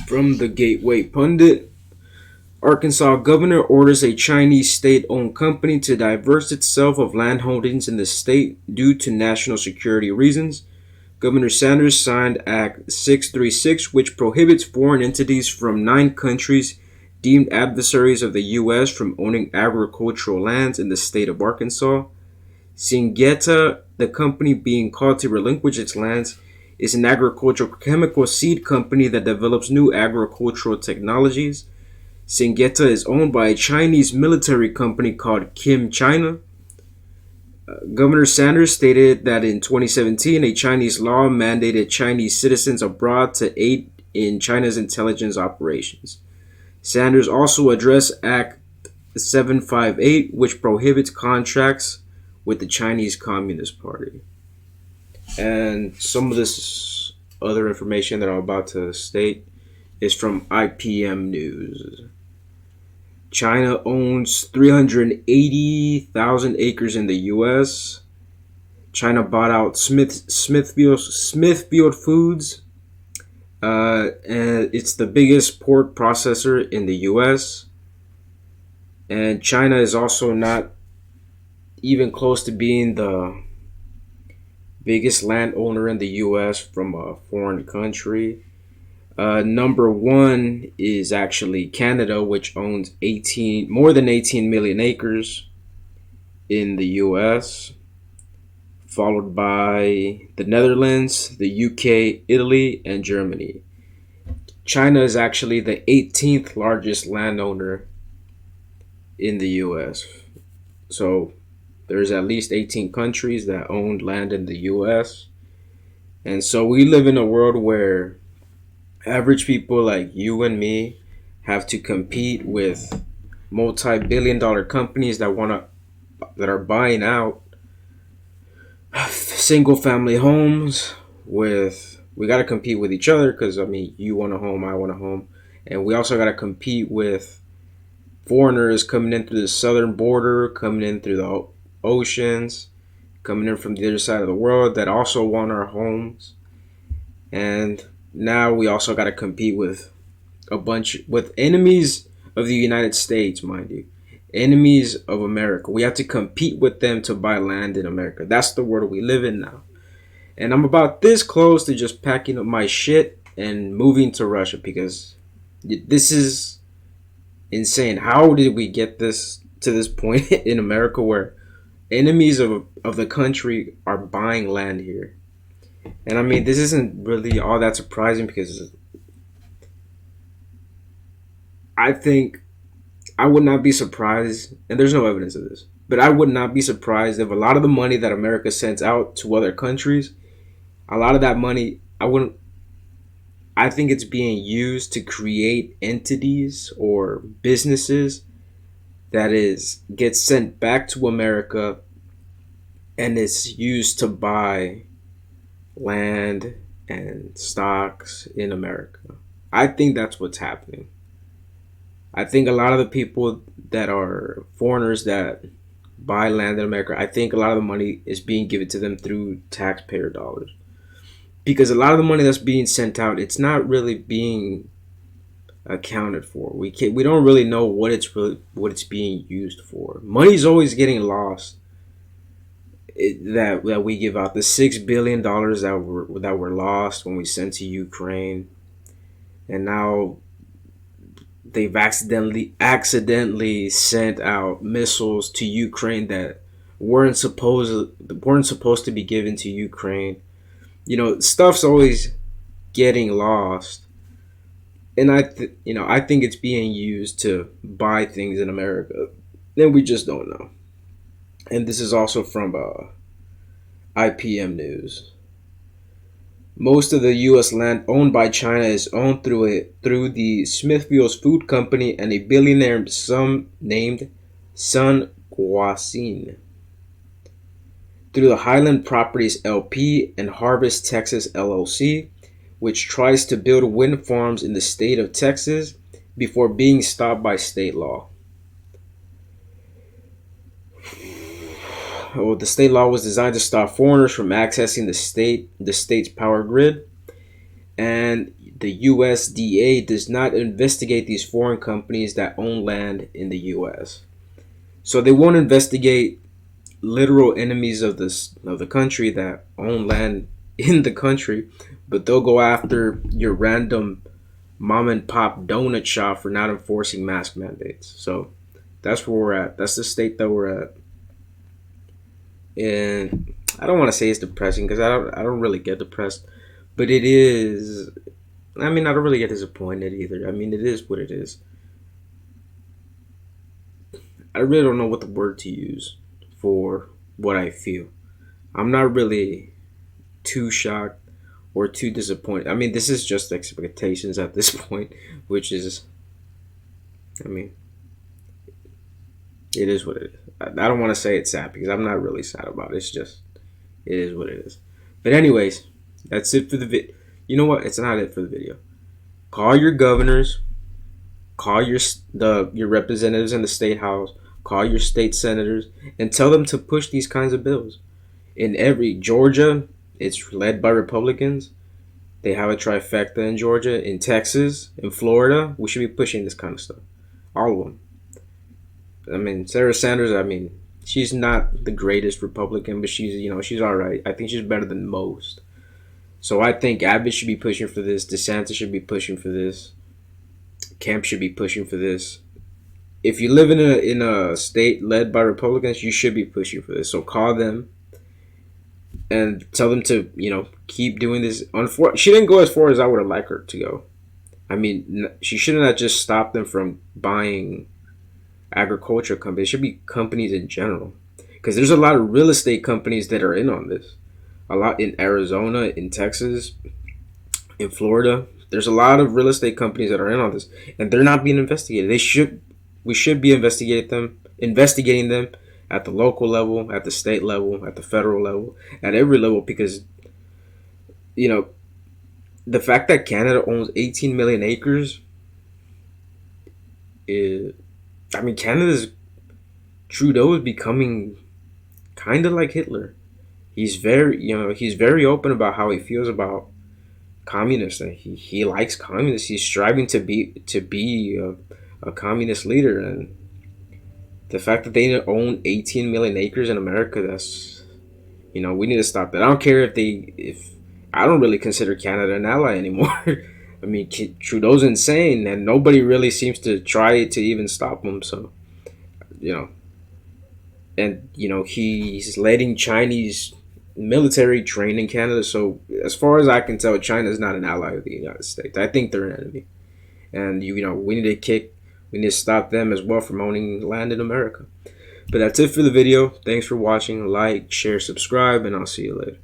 From the Gateway Pundit, Arkansas governor orders a Chinese state-owned company to divest itself of land holdings in the state due to national security reasons. Governor Sanders signed Act 636, which prohibits foreign entities from 9 countries deemed adversaries of the U.S. from owning agricultural lands in the state of Arkansas. Syngenta, the company being called to relinquish its lands, is an agricultural chemical seed company that develops new agricultural technologies. Syngenta is owned by a Chinese military company called Kim China. Governor Sanders stated that in 2017, a Chinese law mandated Chinese citizens abroad to aid in China's intelligence operations. Sanders also addressed Act 758, which prohibits contracts with the Chinese Communist Party. And some of this other information that I'm about to state is from IPM News. China owns 380,000 acres in the U.S. China bought out Smithfield Foods, and it's the biggest pork processor in the U.S. And China is also not even close to being the biggest landowner in the U.S. from a foreign country. Number one is actually Canada, which owns more than 18 million acres in the U.S., followed by the Netherlands, the UK, Italy, and Germany. China is actually the 18th largest landowner in the U.S. So there's at least 18 countries that own land in the U.S. And so we live in a world where average people like you and me have to compete with multi-billion-dollar companies that are buying out single-family homes. We got to compete with each other because you want a home, I want a home, and we also got to compete with foreigners coming in through the southern border, coming in through the oceans, coming in from the other side of the world that also want our homes. And now we also got to compete with with enemies of the United States, mind you, enemies of America. We have to compete with them to buy land in America. That's the world we live in now. And I'm about this close to just packing up my shit and moving to Russia because this is insane. How did we get this to this point in America where enemies of the country are buying land here? And this isn't really all that surprising because I think I would not be surprised, and there's no evidence of this, but I would not be surprised if a lot of the money that America sends out to other countries, a lot of that money, I think it's being used to create entities or businesses that gets sent back to America and it's used to buy land and stocks in America. I think that's what's happening. I think a lot of the people that are foreigners that buy land in America, I think a lot of the money is being given to them through taxpayer dollars. Because a lot of the money that's being sent out, it's not really being accounted for. We don't really know what it's being used for. Money's always getting lost. That we give out, the $6 billion that were lost when we sent to Ukraine, and now they've accidentally sent out missiles to Ukraine that weren't supposed to be given to Ukraine. Stuff's always getting lost, and I think it's being used to buy things in America. Then we just don't know. And this is also from IPM News. Most of the U.S. land owned by China is owned through the Smithfield Food Company and a billionaire named Sun Guoxin. Through the Highland Properties LP and Harvest Texas LLC, which tries to build wind farms in the state of Texas before being stopped by state law. The state law was designed to stop foreigners from accessing the state's power grid. And the USDA does not investigate these foreign companies that own land in the US. So they won't investigate literal enemies of the country that own land in the country, but they'll go after your random mom and pop donut shop for not enforcing mask mandates. So that's where we're at. That's the state that we're at. And I don't want to say it's depressing because I don't really get depressed, but it is. I mean, I don't really get disappointed either. I mean, it is what it is. I really don't know what the word to use for what I feel. I'm not really too shocked or too disappointed. I mean, this is just expectations at this point, which is, I mean, it is what it is. I don't want to say it's sad because I'm not really sad about it. It's just, it is what it is. But anyways, that's it for the vid. You know what? It's not it for the video. Call your governors. Call your representatives in the state house. Call your state senators and tell them to push these kinds of bills. In every Georgia, it's led by Republicans. They have a trifecta in Georgia. In Texas, in Florida, we should be pushing this kind of stuff. All of them. I mean, Sarah Sanders, I mean, she's not the greatest Republican, but she's all right. I think she's better than most. So I think Abbott should be pushing for this. DeSantis should be pushing for this. Kemp should be pushing for this. If you live in a state led by Republicans, you should be pushing for this. So call them and tell them to keep doing this. She didn't go as far as I would have liked her to go. I mean, she shouldn't have just stopped them from buying agriculture companies. It should be companies in general, because there's a lot of real estate companies that are in on this. A lot in Arizona, in Texas, in Florida. There's a lot of real estate companies that are in on this, and they're not being investigated. We should be investigating them at the local level, at the state level, at the federal level, at every level, because the fact that Canada owns 18 million acres is, I mean, Trudeau is becoming kind of like Hitler. He's very open about how he feels about communists, and he likes communists. He's striving to be a communist leader, and the fact that they own 18 million acres in America, that's we need to stop that. I don't care if I don't really consider Canada an ally anymore. I mean, Trudeau's insane, and nobody really seems to try to even stop him. So, he's letting Chinese military train in Canada. So, as far as I can tell, China is not an ally of the United States. I think they're an enemy, and we need to stop them as well from owning land in America. But that's it for the video. Thanks for watching. Like, share, subscribe, and I'll see you later.